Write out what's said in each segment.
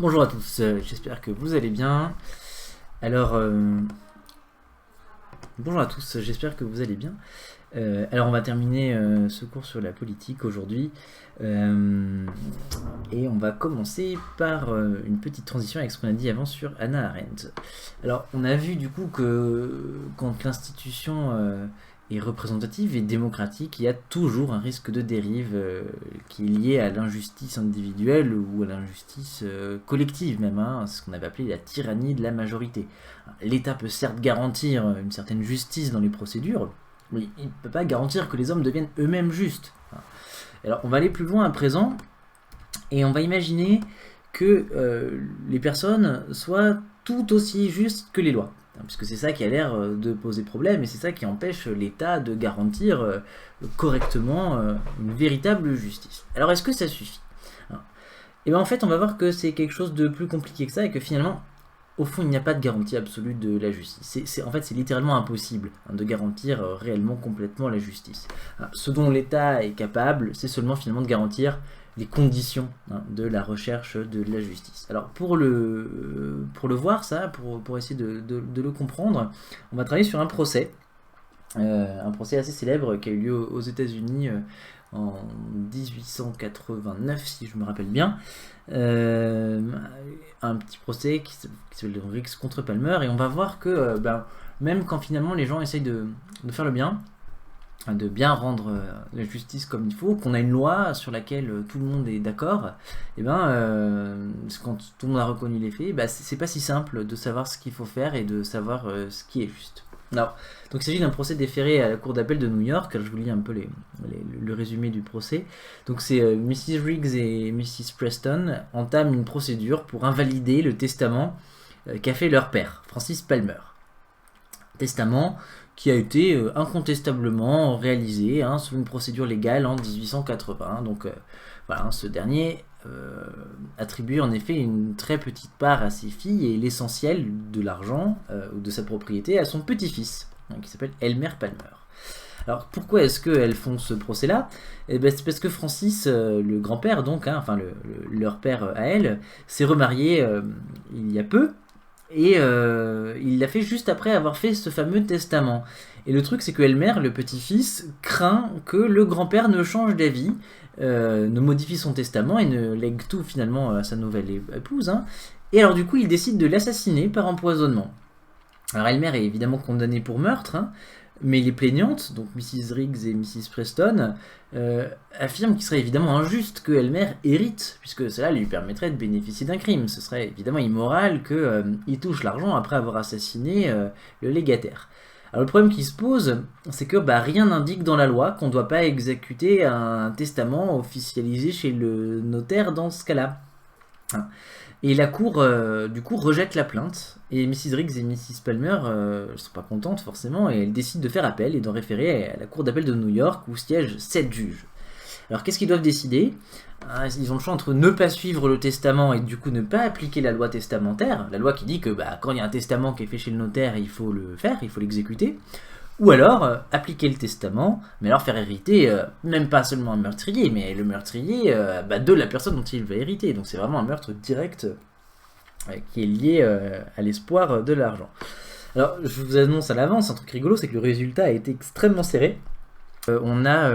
Bonjour à tous, j'espère que vous allez bien. Alors, bonjour à tous, j'espère que vous allez bien. Alors, on va terminer ce cours sur la politique aujourd'hui. Et on va commencer par une petite transition avec ce qu'on a dit avant sur Hannah Arendt. Alors, on a vu du coup que quand l'institution est représentative et démocratique, il y a toujours un risque de dérive qui est lié à l'injustice individuelle ou à l'injustice collective même. C'est ce qu'on avait appelé la tyrannie de la majorité. L'État peut certes garantir une certaine justice dans les procédures, mais il ne peut pas garantir que les hommes deviennent eux-mêmes justes. Alors on va aller plus loin à présent, et on va imaginer que les personnes soient tout aussi justes que les lois. Puisque c'est ça qui a l'air de poser problème, et c'est ça qui empêche l'État de garantir correctement une véritable justice. Alors est-ce que ça suffit? Et bien en fait on va voir que c'est quelque chose de plus compliqué que ça, et que finalement au fond, il n'y a pas de garantie absolue de la justice. En fait, c'est littéralement impossible de garantir réellement, complètement la justice. Ce dont l'État est capable, c'est seulement finalement de garantir les conditions de la recherche de la justice. Alors, pour le voir, ça, pour essayer de le comprendre, on va travailler sur un procès assez célèbre qui a eu lieu aux États-Unis en 1889, si je me rappelle bien. Un petit procès qui s'appelle Riggs contre Palmer, et on va voir que même quand finalement les gens essayent de faire le bien, de bien rendre la justice comme il faut, qu'on a une loi sur laquelle tout le monde est d'accord, et quand tout le monde a reconnu les faits, c'est pas si simple de savoir ce qu'il faut faire et de savoir ce qui est juste. Alors, donc il s'agit d'un procès déféré à la cour d'appel de New York. Je vous lis un peu le résumé du procès. Donc c'est Mrs. Riggs et Mrs. Preston entament une procédure pour invalider le testament qu'a fait leur père, Francis Palmer. Testament qui a été incontestablement réalisé sous une procédure légale en 1880. Donc voilà, ce dernier attribue en effet une très petite part à ses filles et l'essentiel de l'argent ou de sa propriété à son petit-fils, qui s'appelle Elmer Palmer. Alors pourquoi est-ce qu'elles font ce procès-là? C'est parce que Francis, le grand-père donc, leur père à elle, s'est remarié il y a peu, et il l'a fait juste après avoir fait ce fameux testament. Et le truc, c'est que Elmer, le petit-fils, craint que le grand-père ne change d'avis, ne modifie son testament et ne lègue tout finalement à sa nouvelle épouse. Et alors du coup, il décide de l'assassiner par empoisonnement. Alors Elmer est évidemment condamnée pour meurtre, mais les plaignantes, donc Mrs. Riggs et Mrs. Preston, affirment qu'il serait évidemment injuste que Elmer hérite, puisque cela lui permettrait de bénéficier d'un crime. Ce serait évidemment immoral qu'il touche l'argent après avoir assassiné le légataire. Alors le problème qui se pose, c'est que rien n'indique dans la loi qu'on ne doit pas exécuter un testament officialisé chez le notaire dans ce cas-là. Et la cour, du coup, rejette la plainte, et Mrs. Riggs et Mrs. Palmer ne sont pas contentes forcément, et elles décident de faire appel et d'en référer à la cour d'appel de New York, où siègent 7 juges. Alors qu'est-ce qu'ils doivent décider? Ils ont le choix entre ne pas suivre le testament et du coup ne pas appliquer la loi testamentaire, la loi qui dit que quand il y a un testament qui est fait chez le notaire, il faut le faire, il faut l'exécuter, ou alors appliquer le testament, mais alors faire hériter même pas seulement un meurtrier, mais le meurtrier de la personne dont il va hériter. Donc c'est vraiment un meurtre direct qui est lié à l'espoir de l'argent. Alors je vous annonce à l'avance un truc rigolo, c'est que le résultat a été extrêmement serré. On a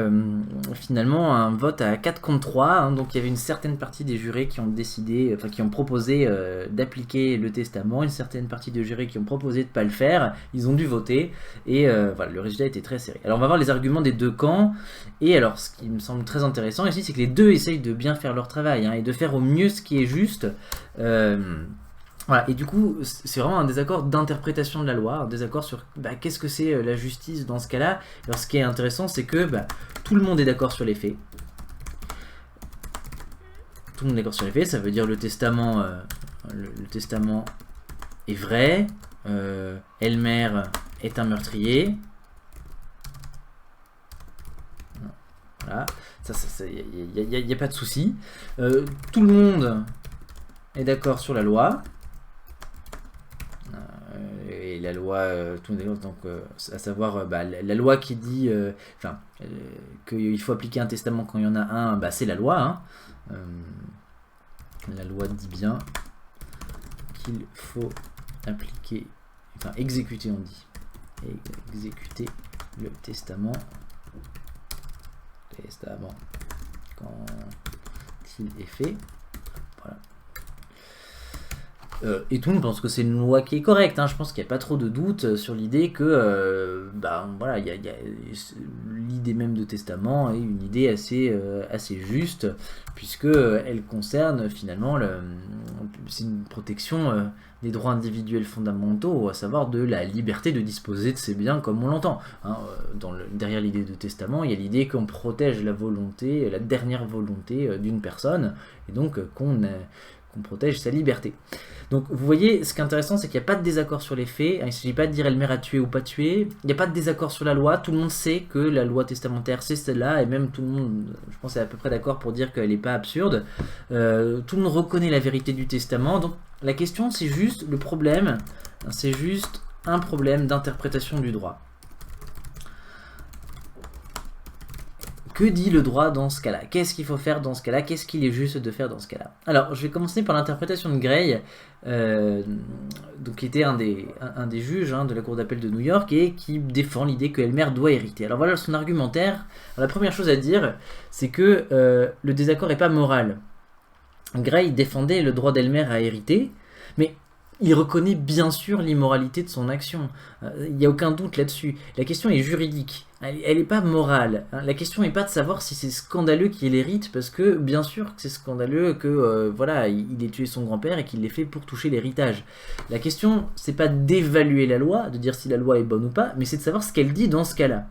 finalement un vote à 4 contre 3, donc il y avait une certaine partie des jurés qui ont décidé, qui ont proposé d'appliquer le testament, une certaine partie des jurés qui ont proposé de ne pas le faire. Ils ont dû voter, et voilà, le résultat était très serré. Alors on va voir les arguments des deux camps, et alors ce qui me semble très intéressant ici, c'est que les deux essayent de bien faire leur travail, et de faire au mieux ce qui est juste. Voilà, et du coup, c'est vraiment un désaccord d'interprétation de la loi, un désaccord sur qu'est-ce que c'est la justice dans ce cas-là. Alors ce qui est intéressant, c'est que tout le monde est d'accord sur les faits. Tout le monde est d'accord sur les faits, ça veut dire le testament est vrai, Elmer est un meurtrier. Voilà, il n'y a pas de souci. Tout le monde est d'accord sur la loi. Et la loi, donc, à savoir la loi qui dit qu'il faut appliquer un testament quand il y en a un, c'est la loi. La loi dit bien qu'il faut appliquer, enfin exécuter, on dit, exécuter le testament quand il est fait. Voilà. Et tout le monde pense que c'est une loi qui est correcte, hein. Je pense qu'il n'y a pas trop de doute sur l'idée que voilà, y a l'idée même de testament est une idée assez juste, puisque elle concerne finalement c'est une protection des droits individuels fondamentaux, à savoir de la liberté de disposer de ses biens comme on l'entend, hein. Derrière l'idée de testament, il y a l'idée qu'on protège la volonté, la dernière volonté d'une personne, et donc qu'on protège sa liberté. Donc vous voyez, ce qui est intéressant, c'est qu'il n'y a pas de désaccord sur les faits. Il ne s'agit pas de dire Elmer a tué ou pas tué. Il n'y a pas de désaccord sur la loi. Tout le monde sait que la loi testamentaire, c'est celle-là. Et même tout le monde, je pense, est à peu près d'accord pour dire qu'elle n'est pas absurde. Tout le monde reconnaît la vérité du testament. Donc la question, c'est juste le problème. C'est juste un problème d'interprétation du droit. Que dit le droit dans ce cas-là? Qu'est-ce qu'il faut faire dans ce cas-là? Qu'est-ce qu'il est juste de faire dans ce cas-là? Alors, je vais commencer par l'interprétation de Gray, donc, qui était un des juges, hein, de la Cour d'appel de New York, et qui défend l'idée que Elmer doit hériter. Alors voilà son argumentaire. Alors, la première chose à dire, c'est que le désaccord n'est pas moral. Gray défendait le droit d'Elmer à hériter, mais il reconnaît bien sûr l'immoralité de son action. Il n'y a aucun doute là-dessus. La question est juridique. Elle n'est pas morale. La question n'est pas de savoir si c'est scandaleux qu'il hérite, parce que bien sûr que c'est scandaleux que voilà, il ait tué son grand-père et qu'il l'ait fait pour toucher l'héritage. La question, c'est pas d'évaluer la loi, de dire si la loi est bonne ou pas, mais c'est de savoir ce qu'elle dit dans ce cas-là.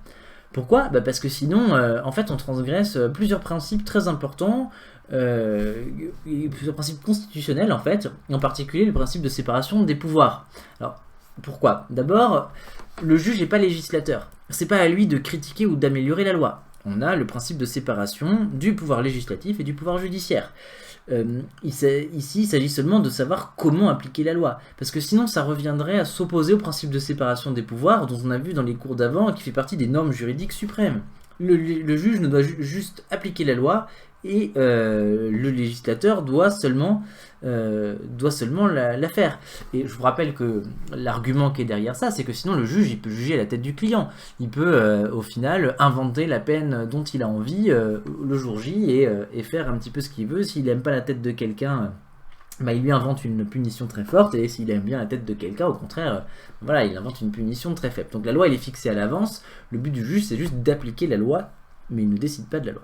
Pourquoi? Parce que sinon, en fait, on transgresse plusieurs principes très importants, plusieurs principes constitutionnels en fait, et en particulier le principe de séparation des pouvoirs. Alors, pourquoi? D'abord, le juge n'est pas législateur. C'est pas à lui de critiquer ou d'améliorer la loi. On a le principe de séparation du pouvoir législatif et du pouvoir judiciaire. Ici, il s'agit seulement de savoir comment appliquer la loi. Parce que sinon, ça reviendrait à s'opposer au principe de séparation des pouvoirs, dont on a vu dans les cours d'avant, et qui fait partie des normes juridiques suprêmes. Le juge ne doit juste appliquer la loi, et le législateur doit seulement la faire. Et je vous rappelle que l'argument qui est derrière ça, c'est que sinon le juge, il peut juger à la tête du client. Il peut au final inventer la peine dont il a envie le jour J et faire un petit peu ce qu'il veut. S'il n'aime pas la tête de quelqu'un, il lui invente une punition très forte, et s'il aime bien la tête de quelqu'un, au contraire, voilà, il invente une punition très faible. Donc la loi, elle est fixée à l'avance. Le but du juge, c'est juste d'appliquer la loi, mais il ne décide pas de la loi.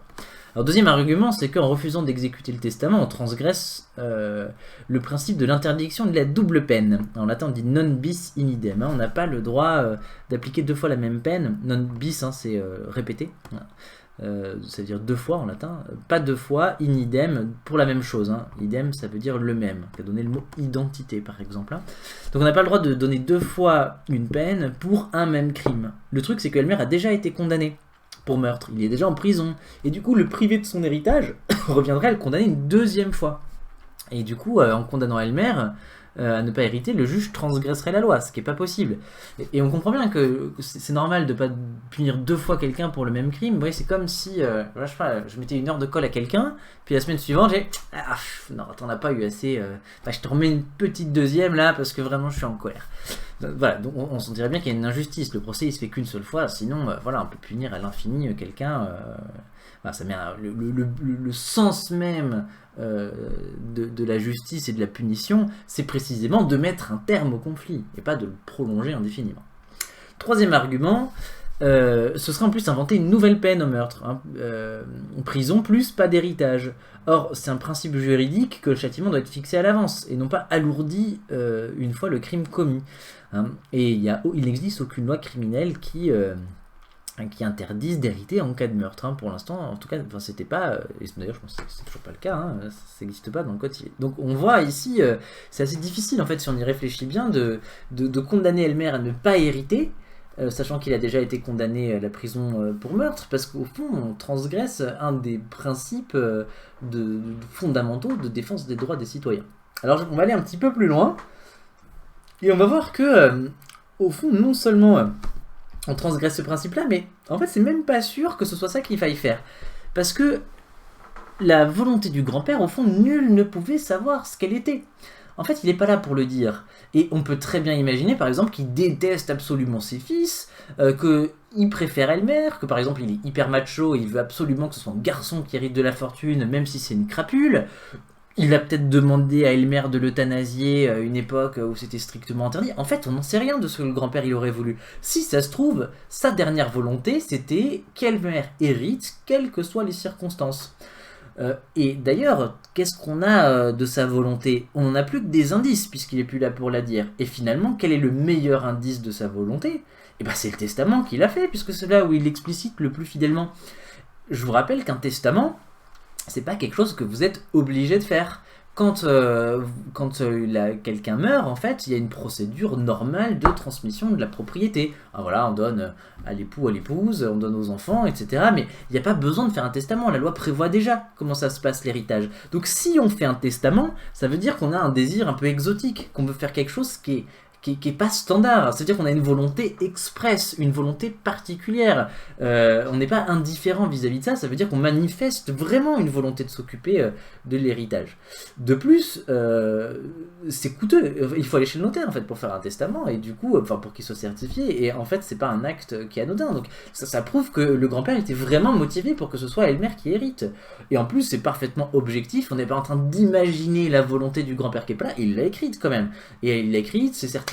Alors, deuxième argument, c'est qu'en refusant d'exécuter le testament, on transgresse le principe de l'interdiction de la double peine. En latin, on dit non bis in idem. On n'a pas le droit d'appliquer deux fois la même peine. Non bis, c'est répété. Ça veut dire deux fois en latin. Pas deux fois in idem pour la même chose. Idem, ça veut dire le même. On a donné le mot identité, par exemple. Donc, on n'a pas le droit de donner deux fois une peine pour un même crime. Le truc, c'est que Elmer a déjà été condamné pour meurtre, il est déjà en prison, et du coup le privé de son héritage reviendrait à le condamner une deuxième fois. Et du coup, en condamnant Elmer à ne pas hériter, le juge transgresserait la loi, ce qui n'est pas possible. Et on comprend bien que c'est normal de ne pas punir deux fois quelqu'un pour le même crime. Ouais, c'est comme si je sais pas, je mettais une heure de colle à quelqu'un, puis la semaine suivante j'ai non, t'en as pas eu assez, je te remets une petite deuxième là parce que vraiment je suis en colère. Voilà, donc on sentirait bien qu'il y a une injustice. Le procès il se fait qu'une seule fois, sinon voilà, on peut punir à l'infini quelqu'un. Ça met le sens même de la justice et de la punition, c'est précisément de mettre un terme au conflit et pas de le prolonger indéfiniment. Troisième argument, ce serait en plus inventer une nouvelle peine au meurtre, prison plus pas d'héritage. Or, c'est un principe juridique que le châtiment doit être fixé à l'avance et non pas alourdi une fois le crime commis. Et il n'existe aucune loi criminelle qui interdisent d'hériter en cas de meurtre. Pour l'instant, en tout cas, c'était pas, et d'ailleurs je pense que c'est toujours pas le cas, ça n'existe pas dans le code civil. Donc on voit ici, c'est assez difficile en fait, si on y réfléchit bien, de condamner Elmer à ne pas hériter, sachant qu'il a déjà été condamné à la prison pour meurtre, parce qu'au fond on transgresse un des principes fondamentaux de défense des droits des citoyens. Alors on va aller un petit peu plus loin, et on va voir que, au fond, non seulement on transgresse ce principe-là, mais en fait, c'est même pas sûr que ce soit ça qu'il faille faire. Parce que la volonté du grand-père, au fond, nul ne pouvait savoir ce qu'elle était. en fait, il n'est pas là pour le dire. Et on peut très bien imaginer, par exemple, qu'il déteste absolument ses fils, qu'il préfère Elmer, que par exemple, il est hyper macho et il veut absolument que ce soit un garçon qui hérite de la fortune, même si c'est une crapule. Il a peut-être demandé à Elmer de l'euthanasier à une époque où c'était strictement interdit. En fait, on n'en sait rien de ce que le grand-père il aurait voulu. Si ça se trouve, sa dernière volonté, c'était qu'Elmer hérite, quelles que soient les circonstances. Et d'ailleurs, qu'est-ce qu'on a de sa volonté? On n'en a plus que des indices, puisqu'il est plus là pour la dire. Et finalement, quel est le meilleur indice de sa volonté? Eh ben, c'est le testament qu'il a fait, puisque c'est là où il l'explicite le plus fidèlement. Je vous rappelle qu'un testament, c'est pas quelque chose que vous êtes obligé de faire. Quand quelqu'un meurt, en fait, il y a une procédure normale de transmission de la propriété. Alors voilà, on donne à l'époux, à l'épouse, on donne aux enfants, etc. Mais il n'y a pas besoin de faire un testament. La loi prévoit déjà comment ça se passe, l'héritage. Donc si on fait un testament, ça veut dire qu'on a un désir un peu exotique, qu'on veut faire quelque chose qui est pas standard. C'est-à-dire qu'on a une volonté expresse, une volonté particulière. On n'est pas indifférent vis-à-vis de ça. Ça veut dire qu'on manifeste vraiment une volonté de s'occuper de l'héritage. De plus, c'est coûteux. Il faut aller chez le notaire en fait pour faire un testament et du coup, pour qu'il soit certifié. Et en fait, c'est pas un acte qui est anodin. Donc ça prouve que le grand-père était vraiment motivé pour que ce soit Elmer qui hérite. Et en plus, c'est parfaitement objectif. On n'est pas en train d'imaginer la volonté du grand-père qui est pas là. Il l'a écrite quand même. Et il l'a écrite, c'est certifié.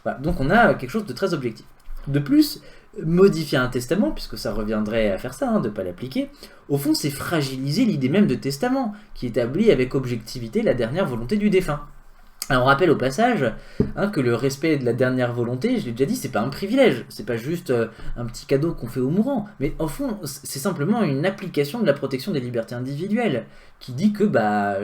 Voilà. Donc on a quelque chose de très objectif. De plus, modifier un testament, puisque ça reviendrait à faire ça, de ne pas l'appliquer, au fond c'est fragiliser l'idée même de testament, qui établit avec objectivité la dernière volonté du défunt. Alors on rappelle au passage que le respect de la dernière volonté, je l'ai déjà dit, c'est pas un privilège, c'est pas juste un petit cadeau qu'on fait aux mourants, mais au fond c'est simplement une application de la protection des libertés individuelles, qui dit que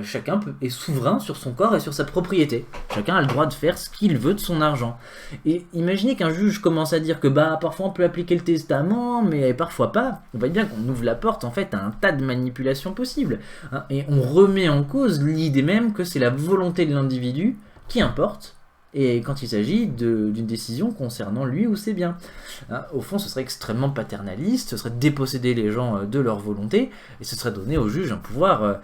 chacun est souverain sur son corps et sur sa propriété. Chacun a le droit de faire ce qu'il veut de son argent. Et imaginez qu'un juge commence à dire que parfois on peut appliquer le testament, mais parfois pas. On voit bien qu'on ouvre la porte en fait à un tas de manipulations possibles. Et on remet en cause l'idée même que c'est la volonté de l'individu qui importe, et quand il s'agit d'une décision concernant lui ou ses biens. Au fond, ce serait extrêmement paternaliste, ce serait déposséder les gens de leur volonté, et ce serait donner au juge un pouvoir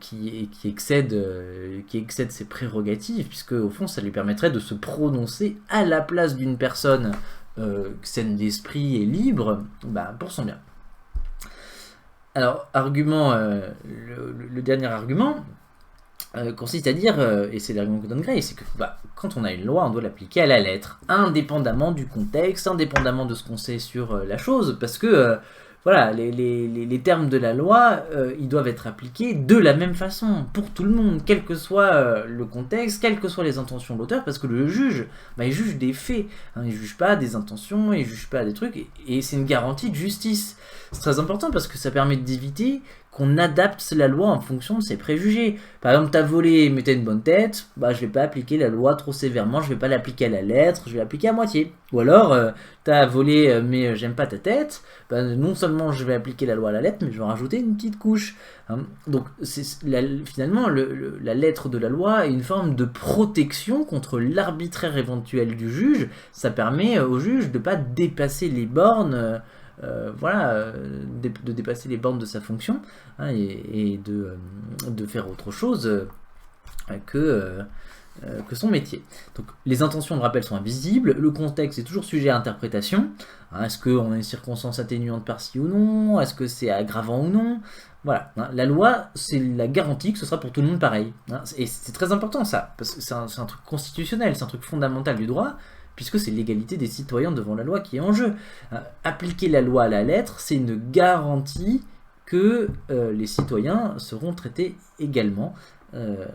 qui excède ses prérogatives, puisque au fond, ça lui permettrait de se prononcer à la place d'une personne saine d'esprit et libre pour son bien. Alors, le dernier argument, consiste à dire, et c'est l'argument que donne Gray, c'est que quand on a une loi, on doit l'appliquer à la lettre, indépendamment du contexte, indépendamment de ce qu'on sait sur la chose, parce que les termes de la loi, ils doivent être appliqués de la même façon, pour tout le monde, quel que soit le contexte, quelles que soient les intentions de l'auteur, parce que le juge, il juge des faits, il juge pas des intentions, il juge pas des trucs, et c'est une garantie de justice. C'est très important parce que ça permet d'éviter qu'on adapte la loi en fonction de ses préjugés. Par exemple, t'as volé mais t'as une bonne tête, je vais pas appliquer la loi trop sévèrement, je vais pas l'appliquer à la lettre, je vais l'appliquer à moitié. Ou alors, t'as volé mais j'aime pas ta tête, non seulement je vais appliquer la loi à la lettre, mais je vais en rajouter une petite couche. Donc finalement, la lettre de la loi est une forme de protection contre l'arbitraire éventuel du juge. Ça permet au juge de pas dépasser les bornes, de dépasser les bornes de sa fonction, et de faire autre chose que son métier. Donc les intentions, je rappelle, sont invisibles, le contexte est toujours sujet à interprétation. Est-ce qu'on a une circonstance atténuante par-ci ou non? Est-ce que c'est aggravant ou non? Voilà, la loi, c'est la garantie que ce sera pour tout le monde pareil. Et c'est très important ça, parce que c'est un truc constitutionnel, c'est un truc fondamental du droit, puisque c'est l'égalité des citoyens devant la loi qui est en jeu. Appliquer la loi à la lettre, c'est une garantie que les citoyens seront traités également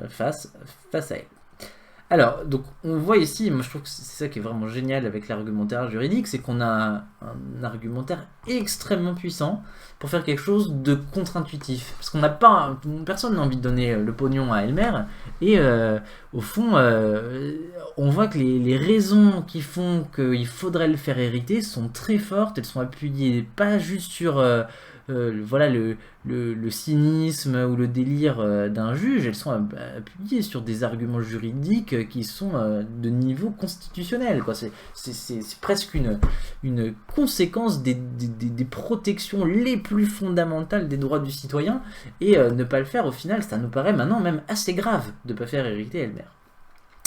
face à elle. Alors, donc, on voit ici, moi je trouve que c'est ça qui est vraiment génial avec l'argumentaire juridique, c'est qu'on a un argumentaire extrêmement puissant pour faire quelque chose de contre-intuitif. Parce qu'on n'a pas, personne n'a envie de donner le pognon à Elmer, et au fond, on voit que les raisons qui font qu'il faudrait le faire hériter sont très fortes, elles sont appuyées pas juste sur voilà, le cynisme ou le délire d'un juge, elles sont appuyées sur des arguments juridiques qui sont de niveau constitutionnel, quoi. C'est presque une conséquence des protections les plus fondamentales des droits du citoyen, et ne pas le faire, au final, ça nous paraît maintenant même assez grave de ne pas faire hériter Elmer.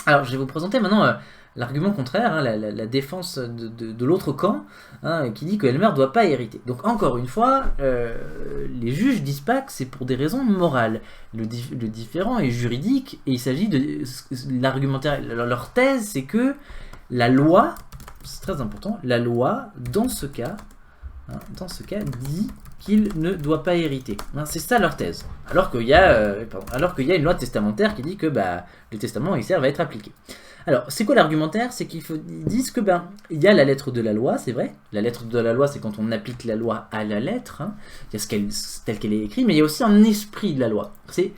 Alors, je vais vous présenter maintenant l'argument contraire, hein, la défense de l'autre camp, hein, qui dit que Elmer ne doit pas hériter. Donc, encore une fois, les juges disent pas que c'est pour des raisons morales. Le différent est juridique, et il s'agit de l'argumentaire. Leur thèse, c'est que la loi, c'est très important, la loi, dans ce cas, dit qu'il ne doit pas hériter. Hein, c'est ça leur thèse. Alors qu'il y a une loi testamentaire qui dit que le testament il sert à être appliqué. Alors, c'est quoi l'argumentaire? C'est qu'ils disent que il y a la lettre de la loi, c'est vrai. La lettre de la loi, c'est quand on applique la loi à la lettre. Hein. Il y a telle qu'elle est écrite, mais il y a aussi un esprit de la loi. C'est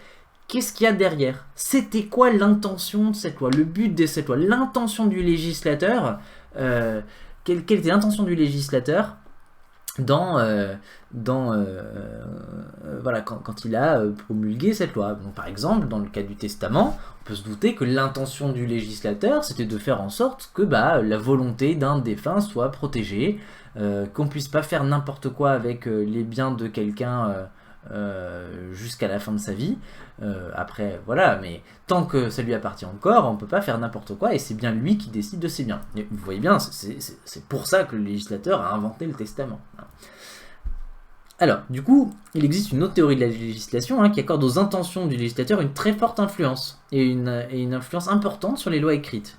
qu'est-ce qu'il y a derrière? C'était quoi l'intention de cette loi? Le but de cette loi? L'intention du législateur? Quelle était l'intention du législateur voilà, quand il a promulgué cette loi? Donc, par exemple, dans le cas du testament, on peut se douter que l'intention du législateur, c'était de faire en sorte que la volonté d'un défunt soit protégée, qu'on puisse pas faire n'importe quoi avec les biens de quelqu'un jusqu'à la fin de sa vie. Après, voilà, mais tant que ça lui appartient encore, on peut pas faire n'importe quoi, et c'est bien lui qui décide de ses biens. Et vous voyez bien, c'est pour ça que le législateur a inventé le testament. Alors, du coup, il existe une autre théorie de la législation qui accorde aux intentions du législateur une très forte influence, et une influence importante sur les lois écrites.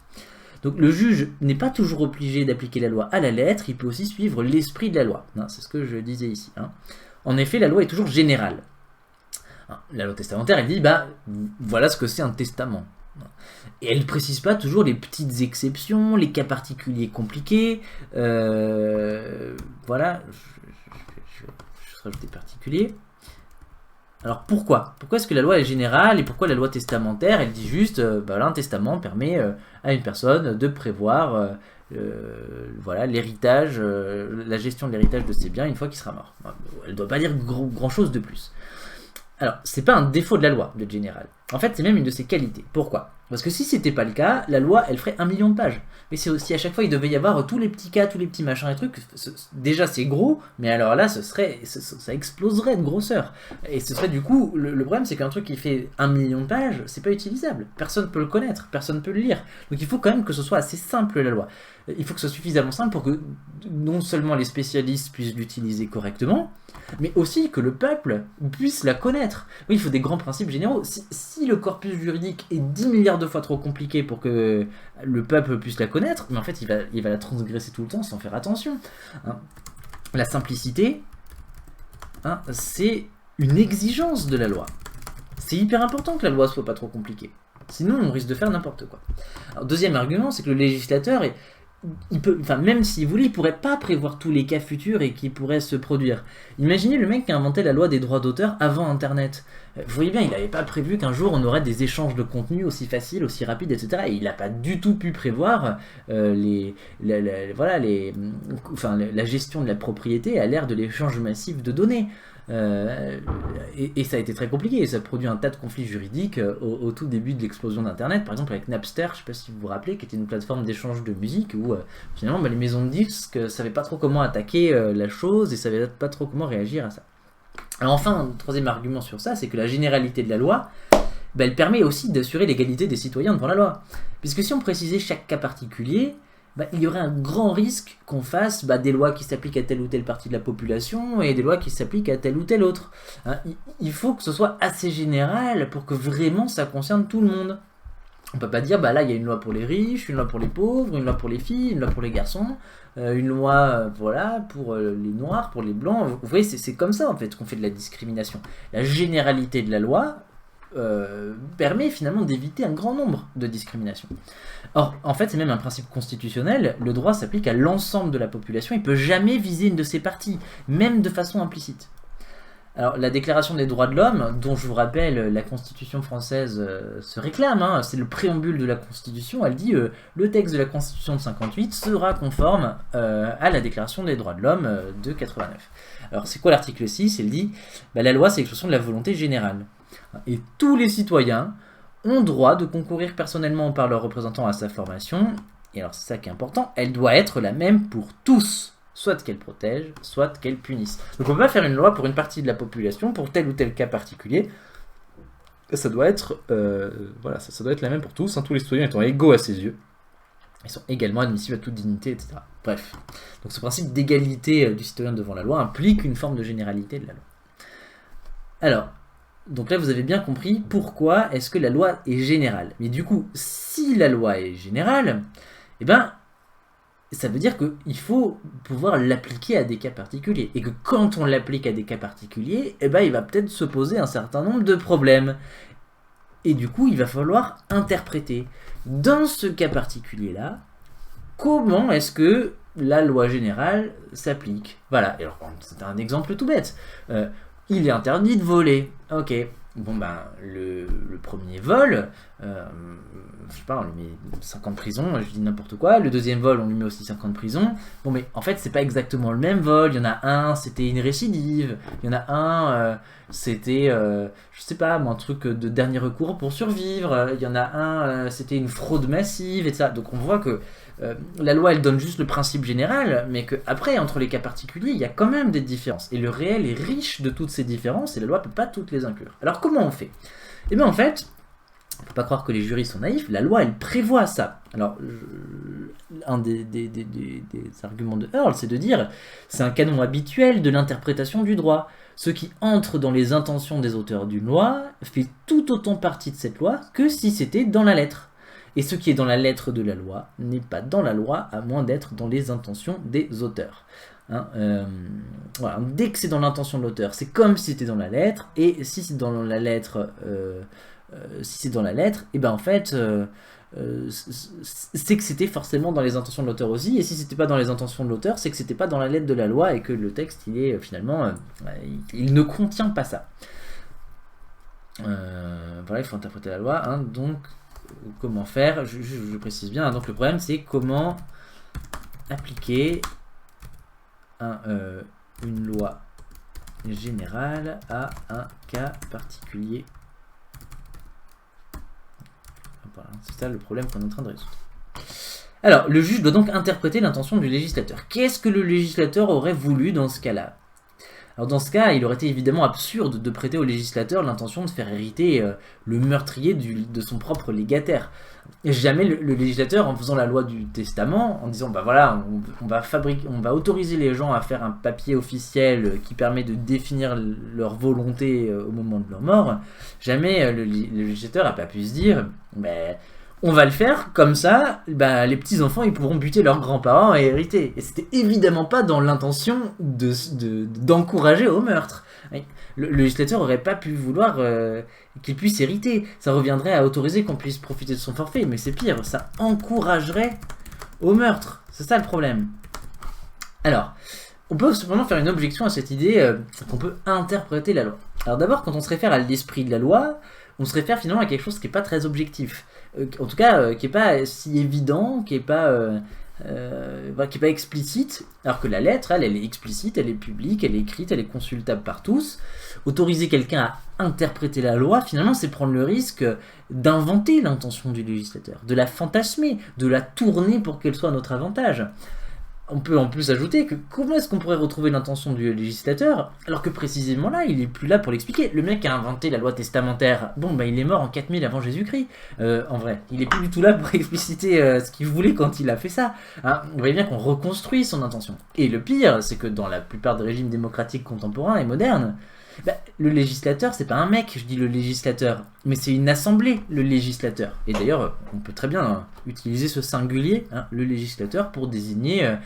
Donc le juge n'est pas toujours obligé d'appliquer la loi à la lettre, il peut aussi suivre l'esprit de la loi. C'est ce que je disais ici. En effet, la loi est toujours générale. La loi testamentaire, elle dit, voilà ce que c'est un testament. Et elle ne précise pas toujours les petites exceptions, les cas particuliers compliqués. Voilà, je vais rajouter particulier. Alors pourquoi? Pourquoi est-ce que la loi est générale, et pourquoi la loi testamentaire, elle dit juste, un testament permet à une personne de prévoir voilà, l'héritage, la gestion de l'héritage de ses biens une fois qu'il sera mort. Elle ne doit pas dire grand chose de plus. Alors, c'est pas un défaut de la loi, d'être générale. En fait, c'est même une de ses qualités. Pourquoi? Parce que si c'était pas le cas, la loi, elle ferait 1 million de pages. Mais c'est aussi à chaque fois, il devait y avoir tous les petits cas, tous les petits machins et trucs. Déjà, c'est gros, mais alors là, ça exploserait de grosseur. Et ce serait du coup, le problème, c'est qu'un truc qui fait 1 million de pages, c'est pas utilisable. Personne ne peut le connaître, personne ne peut le lire. Donc il faut quand même que ce soit assez simple, la loi. Il faut que ce soit suffisamment simple pour que non seulement les spécialistes puissent l'utiliser correctement, mais aussi que le peuple puisse la connaître. Oui, il faut des grands principes généraux. Si le corpus juridique est 10 milliards de fois trop compliqué pour que le peuple puisse la connaître, mais en fait, il va la transgresser tout le temps sans faire attention. La simplicité, c'est une exigence de la loi. C'est hyper important que la loi soit pas trop compliquée. Sinon, on risque de faire n'importe quoi. Alors, deuxième argument, c'est que le législateur même s'il voulait, il pourrait pas prévoir tous les cas futurs et qui pourraient se produire. Imaginez le mec qui a inventé la loi des droits d'auteur avant Internet. Vous voyez bien, il n'avait pas prévu qu'un jour on aurait des échanges de contenu aussi faciles, aussi rapides, etc. Et il n'a pas du tout pu prévoir la gestion de la propriété à l'ère de l'échange massif de données. Et ça a été très compliqué, et ça produit un tas de conflits juridiques au tout début de l'explosion d'Internet, par exemple avec Napster, je ne sais pas si vous vous rappelez, qui était une plateforme d'échange de musique où finalement les maisons de disques ne savaient pas trop comment attaquer la chose et ne savaient pas trop comment réagir à ça. Alors enfin, un troisième argument sur ça, c'est que la généralité de la loi, elle permet aussi d'assurer l'égalité des citoyens devant la loi. Puisque si on précisait chaque cas particulier, il y aurait un grand risque qu'on fasse des lois qui s'appliquent à telle ou telle partie de la population et des lois qui s'appliquent à telle ou telle autre. Il faut que ce soit assez général pour que vraiment ça concerne tout le monde. On peut pas dire, là, il y a une loi pour les riches, une loi pour les pauvres, une loi pour les filles, une loi pour les garçons, une loi, pour les noirs, pour les blancs. Vous voyez, c'est comme ça, en fait, qu'on fait de la discrimination. La généralité de la loi permet finalement d'éviter un grand nombre de discriminations. Or, en fait, c'est même un principe constitutionnel, le droit s'applique à l'ensemble de la population, il ne peut jamais viser une de ses parties, même de façon implicite. Alors, la Déclaration des droits de l'homme, dont je vous rappelle, la Constitution française se réclame, hein, c'est le préambule de la Constitution, elle dit le texte de la Constitution de 58 sera conforme à la Déclaration des droits de l'homme de 89. Alors, c'est quoi l'article 6? Elle dit la loi, c'est l'expression de la volonté générale. Et tous les citoyens ont droit de concourir personnellement par leurs représentants à sa formation. Et alors, c'est ça qui est important, elle doit être la même pour tous. Soit qu'elle protège, soit qu'elle punisse. Donc on ne peut pas faire une loi pour une partie de la population, pour tel ou tel cas particulier. Ça doit être, ça doit être la même pour tous, hein, tous les citoyens étant égaux à ses yeux. Ils sont également admissibles à toute dignité, etc. Bref. Donc ce principe d'égalité du citoyen devant la loi implique une forme de généralité de la loi. Alors, donc là vous avez bien compris pourquoi est-ce que la loi est générale. Mais du coup, si la loi est générale, eh ben, ça veut dire qu'il faut pouvoir l'appliquer à des cas particuliers. Et que quand on l'applique à des cas particuliers, eh ben, il va peut-être se poser un certain nombre de problèmes. Et du coup, il va falloir interpréter. Dans ce cas particulier-là, comment est-ce que la loi générale s'applique? Voilà, alors c'est un exemple tout bête. Il est interdit de voler. Ok. Bon ben, le premier vol, je sais pas, on lui met 5 ans de prison, je dis n'importe quoi. Le deuxième vol, on lui met aussi 5 ans de prison. Bon mais en fait, c'est pas exactement le même vol. Il y en a un, c'était une récidive. Il y en a un, c'était, je sais pas, un truc de dernier recours pour survivre. Il y en a un, c'était une fraude massive et ça. Donc on voit que la loi, elle donne juste le principe général, mais qu'après, entre les cas particuliers, il y a quand même des différences. Et le réel est riche de toutes ces différences, et la loi ne peut pas toutes les inclure. Alors comment on fait? Eh bien en fait, il ne faut pas croire que les jurys sont naïfs, la loi, elle prévoit ça. Alors, un des arguments de Earle, c'est de dire, c'est un canon habituel de l'interprétation du droit. Ce qui entre dans les intentions des auteurs d'une loi fait tout autant partie de cette loi que si c'était dans la lettre. Et ce qui est dans la lettre de la loi n'est pas dans la loi, à moins d'être dans les intentions des auteurs. Hein, voilà. Dès que c'est dans l'intention de l'auteur, c'est comme si c'était dans la lettre, et si c'est dans la lettre, et ben en fait, c'est que c'était forcément dans les intentions de l'auteur aussi, et si c'était pas dans les intentions de l'auteur, c'est que c'était pas dans la lettre de la loi, et que le texte, il est finalement, il ne contient pas ça. Voilà, il faut interpréter la loi, hein, donc comment faire, je précise bien, hein, donc le problème c'est comment appliquer une loi générale à un cas particulier. Voilà, c'est ça le problème qu'on est en train de résoudre. Alors, le juge doit donc interpréter l'intention du législateur. Qu'est-ce que le législateur aurait voulu dans ce cas-là? Alors dans ce cas, il aurait été évidemment absurde de prêter au législateur l'intention de faire hériter le meurtrier de son propre légataire. Et jamais le législateur, en faisant la loi du testament, en disant bah voilà, on va autoriser les gens à faire un papier officiel qui permet de définir leur volonté au moment de leur mort, jamais le législateur n'a pas pu se dire on va le faire, comme ça, les petits-enfants ils pourront buter leurs grands-parents et hériter. Et c'était évidemment pas dans l'intention d'encourager au meurtre. Le législateur aurait pas pu vouloir qu'il puisse hériter. Ça reviendrait à autoriser qu'on puisse profiter de son forfait, mais c'est pire, ça encouragerait au meurtre. C'est ça le problème. Alors, on peut cependant faire une objection à cette idée qu'on peut interpréter la loi. Alors d'abord, quand on se réfère à l'esprit de la loi, on se réfère finalement à quelque chose qui n'est pas très objectif. En tout cas, qui n'est pas si évident, qui n'est pas explicite, alors que la lettre, elle est explicite, elle est publique, elle est écrite, elle est consultable par tous. Autoriser quelqu'un à interpréter la loi, finalement, c'est prendre le risque d'inventer l'intention du législateur, de la fantasmer, de la tourner pour qu'elle soit à notre avantage. On peut en plus ajouter que comment est-ce qu'on pourrait retrouver l'intention du législateur alors que précisément là, il est plus là pour l'expliquer. Le mec a inventé la loi testamentaire, il est mort en 4000 avant Jésus-Christ. En vrai, il est plus du tout là pour expliciter ce qu'il voulait quand il a fait ça. Hein, vous voyez bien qu'on reconstruit son intention. Et le pire, c'est que dans la plupart des régimes démocratiques contemporains et modernes, le législateur, c'est pas un mec, je dis le législateur, mais c'est une assemblée, le législateur. Et d'ailleurs, on peut très bien utiliser ce singulier, hein, le législateur, pour désigner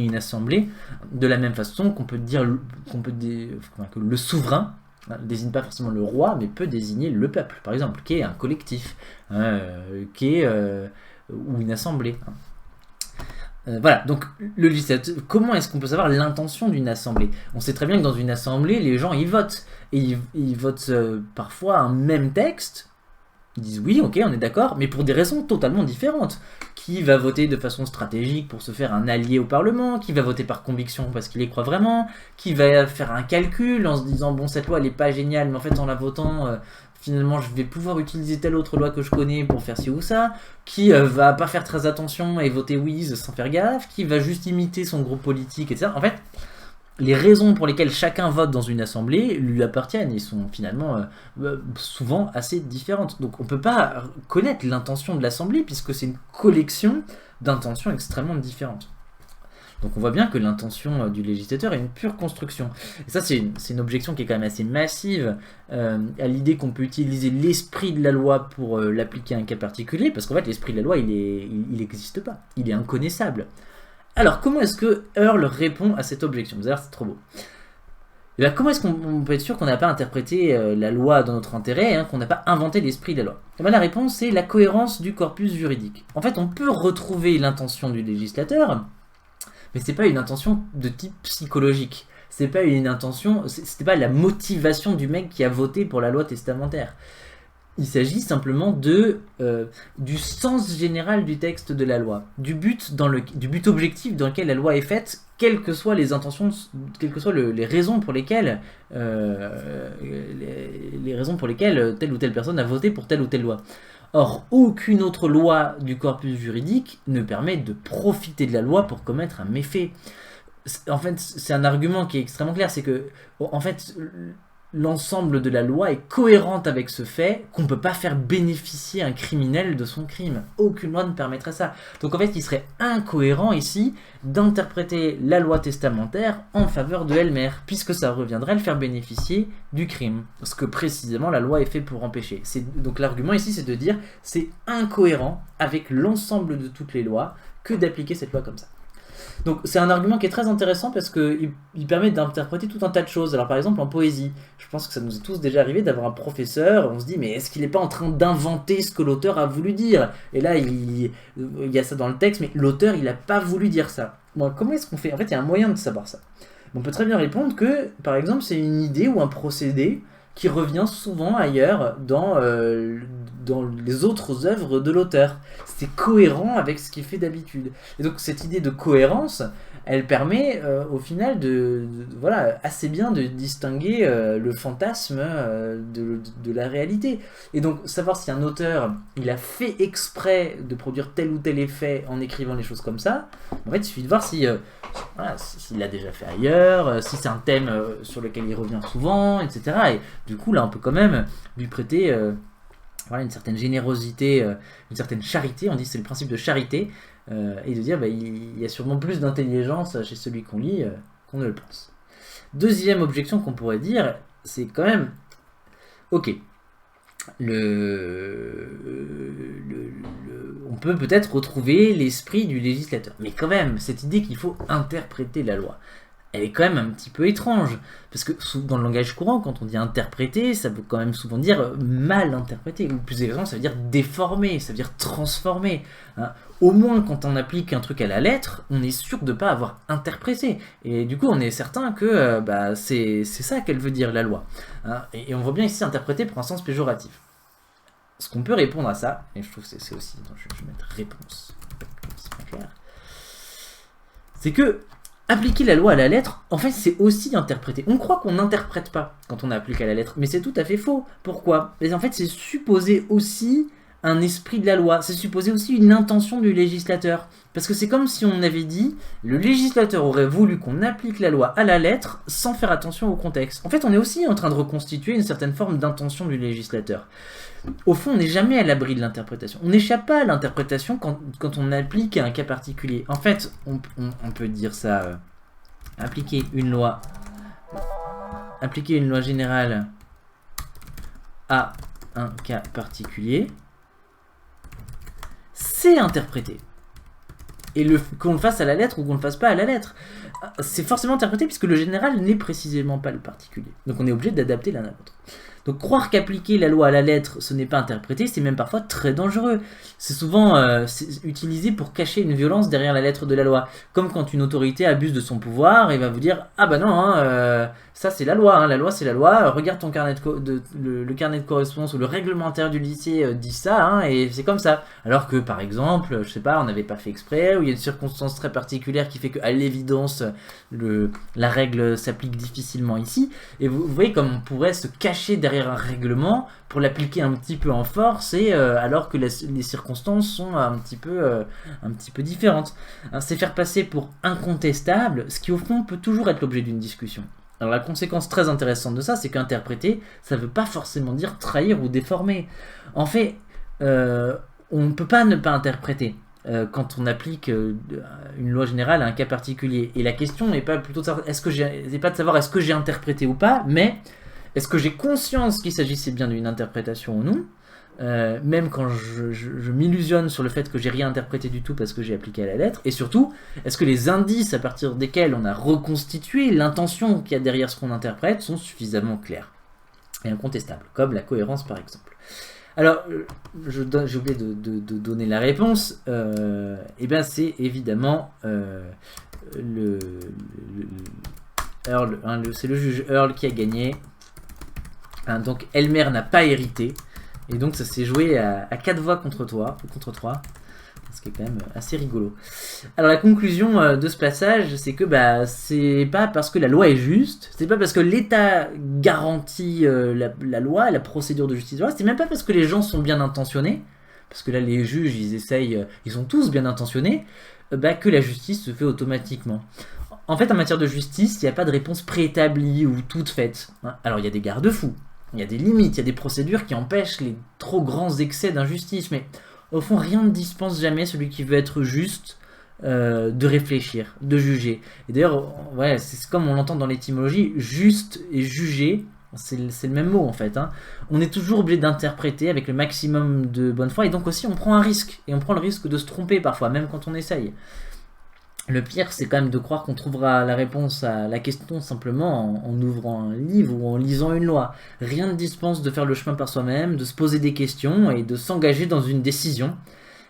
une assemblée, de la même façon qu'on peut dire que le souverain ne désigne pas forcément le roi, mais peut désigner le peuple, par exemple, qui est un collectif, ou une assemblée. Voilà, donc le législateur, comment est-ce qu'on peut savoir l'intention d'une assemblée? On sait très bien que dans une assemblée, les gens, ils votent. Et ils votent parfois un même texte. Ils disent oui, ok, on est d'accord, mais pour des raisons totalement différentes. Qui va voter de façon stratégique pour se faire un allié au Parlement? Qui va voter par conviction parce qu'il y croit vraiment? Qui va faire un calcul en se disant bon, cette loi elle est pas géniale, mais en fait en la votant, finalement je vais pouvoir utiliser telle autre loi que je connais pour faire ci ou ça? Qui va pas faire très attention et voter oui sans faire gaffe? Qui va juste imiter son groupe politique, etc. En fait, les raisons pour lesquelles chacun vote dans une assemblée lui appartiennent et sont finalement souvent assez différentes. Donc on ne peut pas connaître l'intention de l'assemblée puisque c'est une collection d'intentions extrêmement différentes. Donc on voit bien que l'intention du législateur est une pure construction. Et ça c'est une objection qui est quand même assez massive à l'idée qu'on peut utiliser l'esprit de la loi pour l'appliquer à un cas particulier, parce qu'en fait l'esprit de la loi il n'existe pas, il est inconnaissable. Alors, comment est-ce que Earle répond à cette objection? Vous allez voir, c'est trop beau. Et bien, comment est-ce qu'on peut être sûr qu'on n'a pas interprété la loi dans notre intérêt, qu'on n'a pas inventé l'esprit de la loi? Et bien, la réponse, c'est la cohérence du corpus juridique. En fait, on peut retrouver l'intention du législateur, mais c'est pas une intention de type psychologique. C'est pas une intention, c'était pas la motivation du mec qui a voté pour la loi testamentaire. Il s'agit simplement du sens général du texte de la loi, du but objectif dans lequel la loi est faite, quelles que soient les intentions, quelles que soient les raisons pour lesquelles telle ou telle personne a voté pour telle ou telle loi. Or, aucune autre loi du corpus juridique ne permet de profiter de la loi pour commettre un méfait. En fait, c'est un argument qui est extrêmement clair, c'est que, en fait, l'ensemble de la loi est cohérente avec ce fait qu'on ne peut pas faire bénéficier un criminel de son crime. Aucune loi ne permettrait ça. Donc en fait, il serait incohérent ici d'interpréter la loi testamentaire en faveur de Elmer, puisque ça reviendrait à le faire bénéficier du crime. Ce que précisément la loi est faite pour empêcher. Donc l'argument ici, c'est de dire c'est incohérent avec l'ensemble de toutes les lois que d'appliquer cette loi comme ça. Donc c'est un argument qui est très intéressant parce qu'il permet d'interpréter tout un tas de choses. Alors par exemple en poésie, je pense que ça nous est tous déjà arrivé d'avoir un professeur, on se dit mais est-ce qu'il n'est pas en train d'inventer ce que l'auteur a voulu dire? Et là il y a ça dans le texte, mais l'auteur il n'a pas voulu dire ça. Bon, comment est-ce qu'on fait? En fait il y a un moyen de savoir ça. On peut très bien répondre que par exemple c'est une idée ou un procédé qui revient souvent ailleurs dans les autres œuvres de l'auteur. C'est cohérent avec ce qu'il fait d'habitude. Et donc cette idée de cohérence, elle permet au final voilà, assez bien de distinguer le fantasme de la réalité. Et donc savoir si un auteur il a fait exprès de produire tel ou tel effet en écrivant les choses comme ça, en fait il suffit de voir si voilà, s'il l'a déjà fait ailleurs, si c'est un thème sur lequel il revient souvent, etc. Et du coup là on peut quand même lui prêter voilà, une certaine générosité, une certaine charité, on dit que c'est le principe de charité, et de dire il y a sûrement plus d'intelligence chez celui qu'on lit qu'on ne le pense. Deuxième objection qu'on pourrait dire, c'est quand même, ok, on peut peut-être retrouver l'esprit du législateur, mais quand même, cette idée qu'il faut interpréter la loi, elle est quand même un petit peu étrange, parce que dans le langage courant, quand on dit interpréter, ça veut quand même souvent dire mal interpréter, ou plus exactement, ça veut dire déformer, ça veut dire transformer. Hein. Au moins, quand on applique un truc à la lettre, on est sûr de ne pas avoir interprété, et du coup, on est certain que c'est ça qu'elle veut dire, la loi. Hein. Et on voit bien ici interpréter pour un sens péjoratif. Ce qu'on peut répondre à ça, et je trouve que c'est aussi, je vais mettre réponse, c'est pas clair, c'est que appliquer la loi à la lettre, en fait, c'est aussi interpréter. On croit qu'on n'interprète pas quand on applique à la lettre, mais c'est tout à fait faux. Pourquoi? Mais en fait, c'est supposé aussi un esprit de la loi, c'est supposé aussi une intention du législateur. Parce que c'est comme si on avait dit, le législateur aurait voulu qu'on applique la loi à la lettre sans faire attention au contexte. En fait, on est aussi en train de reconstituer une certaine forme d'intention du législateur. Au fond, on n'est jamais à l'abri de l'interprétation. On n'échappe pas à l'interprétation quand on applique à un cas particulier. En fait, on peut dire ça, appliquer une loi générale à un cas particulier, c'est interpréter. Et qu'on le fasse à la lettre ou qu'on le fasse pas à la lettre, c'est forcément interprété puisque le général n'est précisément pas le particulier. Donc on est obligé d'adapter l'un à l'autre. Donc croire qu'appliquer la loi à la lettre, ce n'est pas interprété, c'est même parfois très dangereux. C'est souvent utilisé pour cacher une violence derrière la lettre de la loi. Comme quand une autorité abuse de son pouvoir et va vous dire « Ah bah non, hein, ça c'est la loi c'est la loi, regarde ton carnet le carnet de correspondance ou le règlement intérieur du lycée dit ça, hein, et c'est comme ça. » Alors que par exemple, je sais pas, on n'avait pas fait exprès, ou il y a une circonstance très particulière qui fait qu'à l'évidence, la règle s'applique difficilement ici. Et vous voyez comme on pourrait se cacher derrière un règlement pour l'appliquer un petit peu en force, et alors que les circonstances sont un petit peu différentes. C'est faire passer pour incontestable ce qui au fond peut toujours être l'objet d'une discussion. Alors la conséquence très intéressante de ça, c'est qu'interpréter, ça ne veut pas forcément dire trahir ou déformer. En fait, on ne peut pas ne pas interpréter quand on applique une loi générale à un cas particulier. Et la question n'est pas plutôt de savoir est-ce que j'ai interprété ou pas, mais est-ce que j'ai conscience qu'il s'agissait bien d'une interprétation ou non, même quand je m'illusionne sur le fait que j'ai rien interprété du tout parce que j'ai appliqué à la lettre, et surtout, est-ce que les indices à partir desquels on a reconstitué l'intention qu'il y a derrière ce qu'on interprète sont suffisamment clairs et incontestables, comme la cohérence par exemple. Alors, j'ai oublié de donner la réponse, et bien c'est évidemment Earl, hein, c'est le juge Earl qui a gagné. Hein, donc Elmer n'a pas hérité, et donc ça s'est joué à 4 voix contre 3, ce qui est quand même assez rigolo. Alors la conclusion de ce passage, c'est que c'est pas parce que la loi est juste, c'est pas parce que l'État garantit la loi, la procédure de justice, c'est même pas parce que les gens sont bien intentionnés, parce que là les juges ils sont tous bien intentionnés, que la justice se fait automatiquement. En fait, en matière de justice, il n'y a pas de réponse préétablie ou toute faite. Alors il y a des garde-fous, il y a des limites, il y a des procédures qui empêchent les trop grands excès d'injustice, mais au fond, rien ne dispense jamais celui qui veut être juste de réfléchir, de juger. Et d'ailleurs, c'est comme on l'entend dans l'étymologie, juste et juger, c'est le même mot en fait. Hein. On est toujours obligé d'interpréter avec le maximum de bonne foi, et donc aussi on prend un risque, et on prend le risque de se tromper parfois, même quand on essaye. Le pire, c'est quand même de croire qu'on trouvera la réponse à la question simplement en ouvrant un livre ou en lisant une loi. Rien ne dispense de faire le chemin par soi-même, de se poser des questions et de s'engager dans une décision.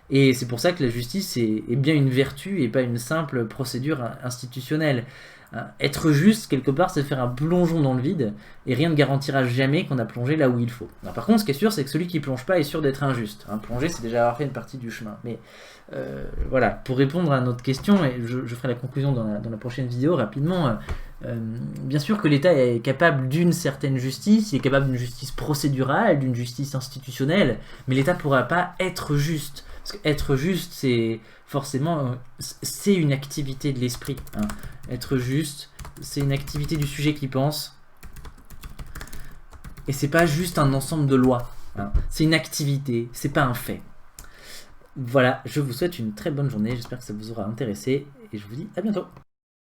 Et c'est pour ça que la justice est bien une vertu et pas une simple procédure institutionnelle. Être juste, quelque part, c'est faire un plongeon dans le vide, et rien ne garantira jamais qu'on a plongé là où il faut. Alors, par contre, ce qui est sûr, c'est que celui qui plonge pas est sûr d'être injuste. Plonger, c'est déjà avoir fait une partie du chemin. Mais voilà, pour répondre à notre question, et je ferai la conclusion dans la prochaine vidéo rapidement, bien sûr que l'État est capable d'une certaine justice, il est capable d'une justice procédurale, d'une justice institutionnelle, mais l'État ne pourra pas être juste. Parce qu'être juste, c'est forcément c'est une activité de l'esprit. Hein. Être juste, c'est une activité du sujet qui pense. Et c'est pas juste un ensemble de lois. Hein. C'est une activité, c'est pas un fait. Voilà, je vous souhaite une très bonne journée. J'espère que ça vous aura intéressé. Et je vous dis à bientôt.